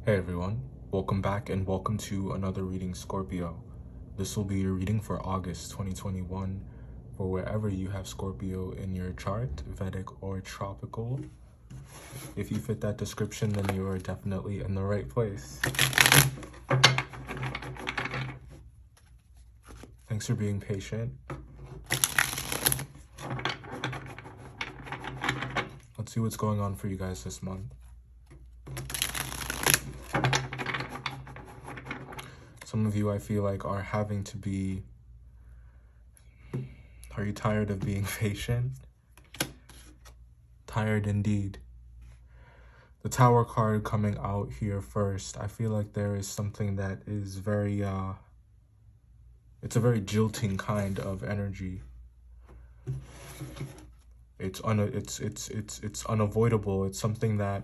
Hey everyone, welcome back and welcome to another reading, Scorpio. This will be your reading for August 2021 for wherever you have Scorpio in your chart, Vedic or tropical. If you fit that description, then you are definitely in the right place. Thanks for being patient. Let's see what's going on for you guys this month. Some of you, I feel like, are having to be... Are you tired of being patient? Tired indeed. The Tower card coming out here first, I feel like there is something that is very, it's a very jilting kind of energy. It's unavoidable. It's something that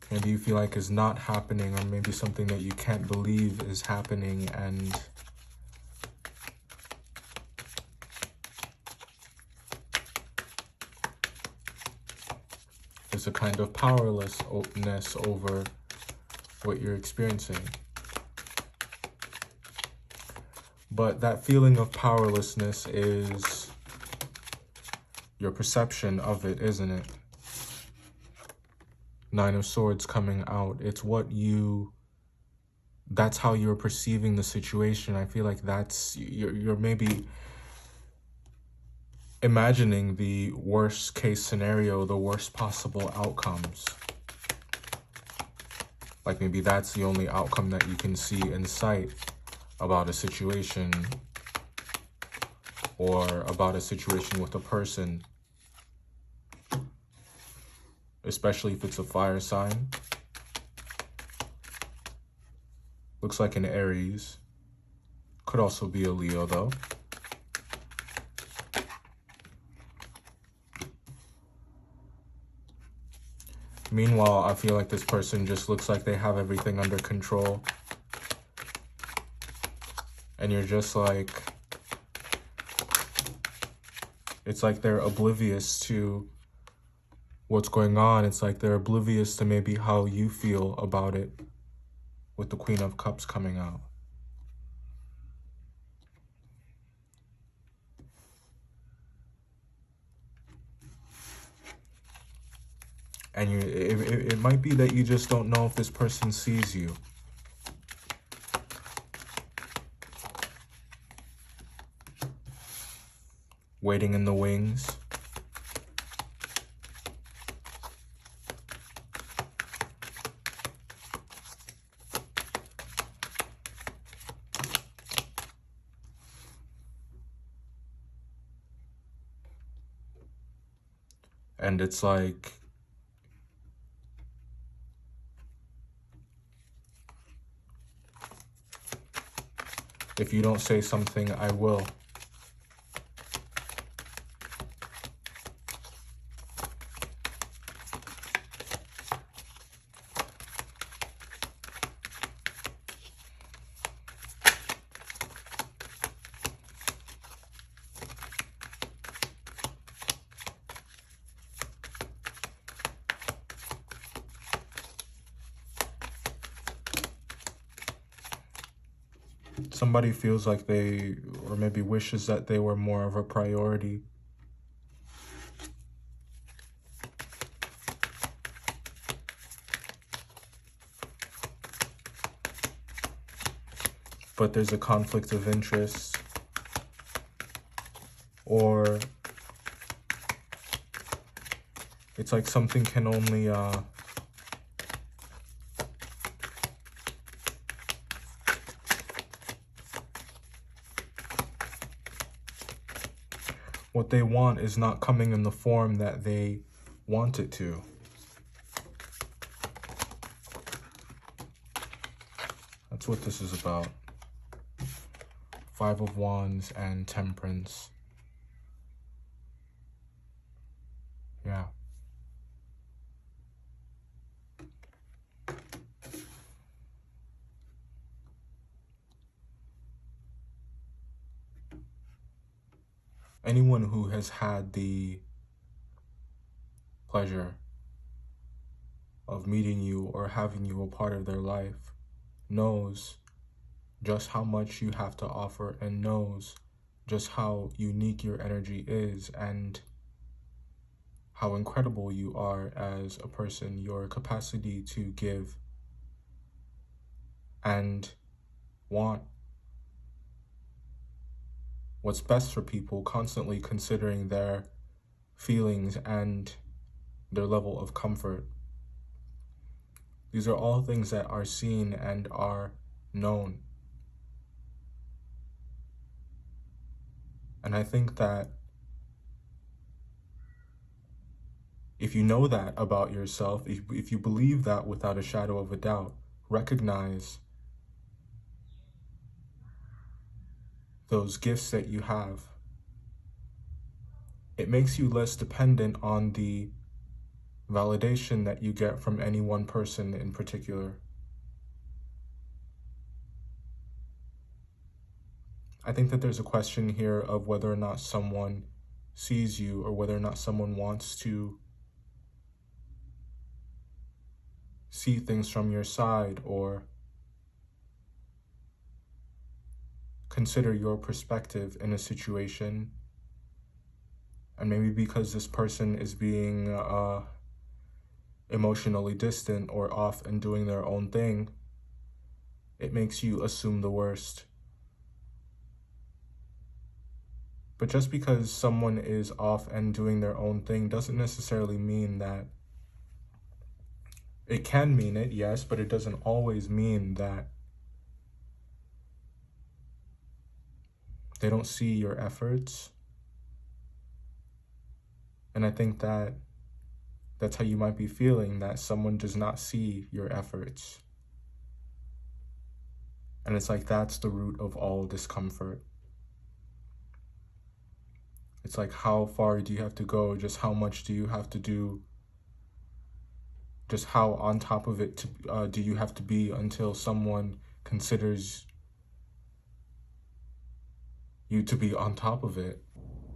maybe you feel like is not happening, or maybe something that you can't believe is happening, and there's a kind of powerlessness over what you're experiencing. But that feeling of powerlessness is your perception of it, isn't it? Nine of Swords coming out. It's that's how you're perceiving the situation. I feel like you're maybe imagining the worst case scenario, the worst possible outcomes. Like maybe that's the only outcome that you can see in sight about a situation, or about a situation with a person, especially if it's a fire sign. Looks like an Aries. Could also be a Leo though. Meanwhile, I feel like this person just looks like they have everything under control. And you're just like, it's like they're oblivious to what's going on. It's like they're oblivious to maybe how you feel about it, with the Queen of Cups coming out. And it might be that you just don't know if this person sees you. Waiting in the wings. And it's like, if you don't say something, I will. Somebody feels like they, or maybe wishes that they were more of a priority. But there's a conflict of interest, or it's like something can only, what they want is not coming in the form that they want it to. That's what this is about. Five of Wands and Temperance. Yeah. Anyone who has had the pleasure of meeting you or having you a part of their life knows just how much you have to offer and knows just how unique your energy is and how incredible you are as a person, your capacity to give and want what's best for people, constantly considering their feelings and their level of comfort. These are all things that are seen and are known. And I think that if you know that about yourself, if you believe that without a shadow of a doubt, recognize those gifts that you have. It makes you less dependent on the validation that you get from any one person in particular. I think that there's a question here of whether or not someone sees you or whether or not someone wants to see things from your side or consider your perspective in a situation. And maybe because this person is being emotionally distant or off and doing their own thing, it makes you assume the worst. But just because someone is off and doing their own thing doesn't necessarily mean that it can mean it, yes, but it doesn't always mean that they don't see your efforts. And I think that that's how you might be feeling, that someone does not see your efforts. And it's like that's the root of all discomfort. It's like, how far do you have to go? Just how much do you have to do? Just how on top of it do you have to be until someone considers you to be on top of it?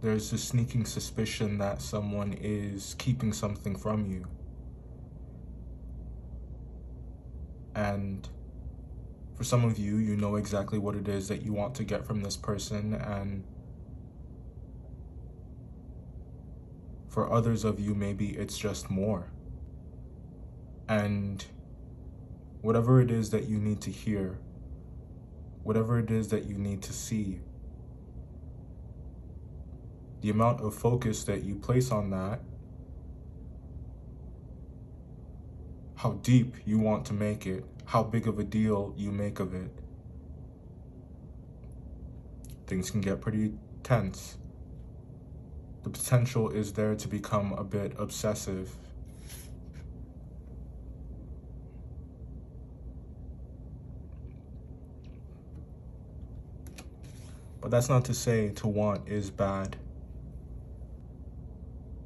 There's this sneaking suspicion that someone is keeping something from you. And for some of you, you know exactly what it is that you want to get from this person, and for others of you, maybe it's just more. And whatever it is that you need to hear, whatever it is that you need to see, the amount of focus that you place on that, how deep you want to make it, how big of a deal you make of it, things can get pretty tense. The potential is there to become a bit obsessive. But that's not to say to want is bad.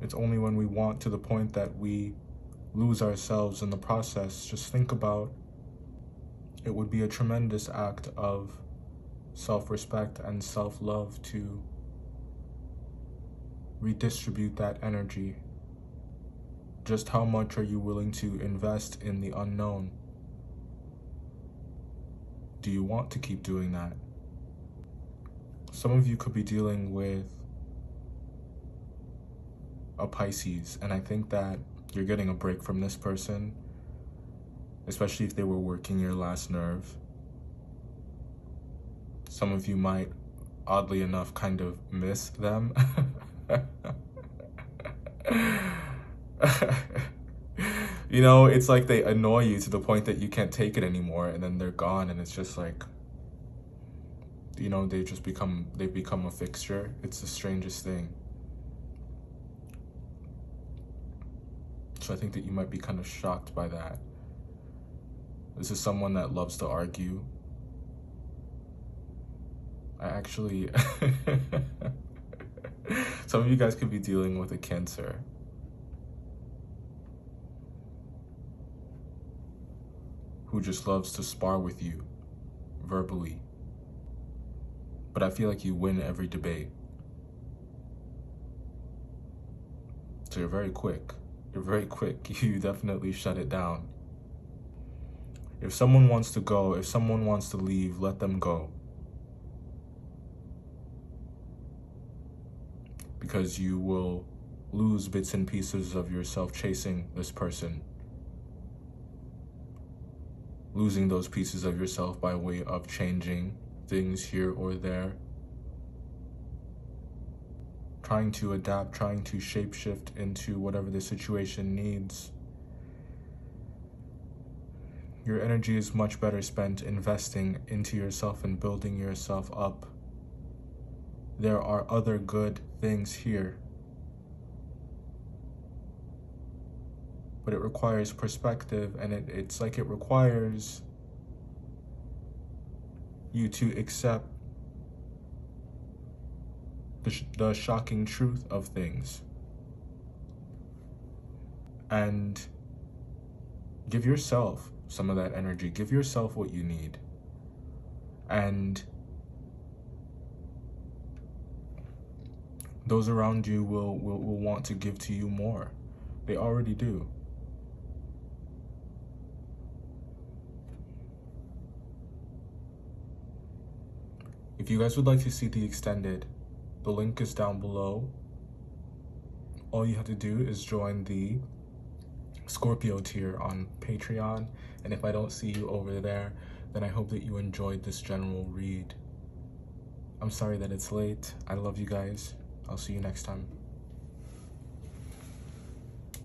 It's only when we want to the point that we lose ourselves in the process. Just think about, it would be a tremendous act of self-respect and self-love to redistribute that energy. Just how much are you willing to invest in the unknown? Do you want to keep doing that? Some of you could be dealing with a Pisces, and I think that you're getting a break from this person, especially if they were working your last nerve. Some of you might, oddly enough, kind of miss them. You know, it's like they annoy you to the point that you can't take it anymore, and then they're gone, and it's just like, you know, they've become a fixture. It's the strangest thing. So I think that you might be kind of shocked by that. This is someone that loves to argue. I actually, some of you guys could be dealing with a Cancer. Who just loves to spar with you verbally. But I feel like you win every debate. So you're very quick. You're very quick. You definitely shut it down. If someone wants to go, if someone wants to leave, let them go. Because you will lose bits and pieces of yourself chasing this person. Losing those pieces of yourself by way of changing things here or there. Trying to adapt, trying to shapeshift into whatever the situation needs. Your energy is much better spent investing into yourself and building yourself up. There are other good things here. But it requires perspective, and it's like it requires you to accept the shocking truth of things and give yourself some of that energy. Give yourself what you need. And those around you will want to give to you more. They already do. If you guys would like to see the extended, the link is down below. All you have to do is join the Scorpio tier on Patreon. And if I don't see you over there, then I hope that you enjoyed this general read. I'm sorry that it's late. I love you guys. I'll see you next time.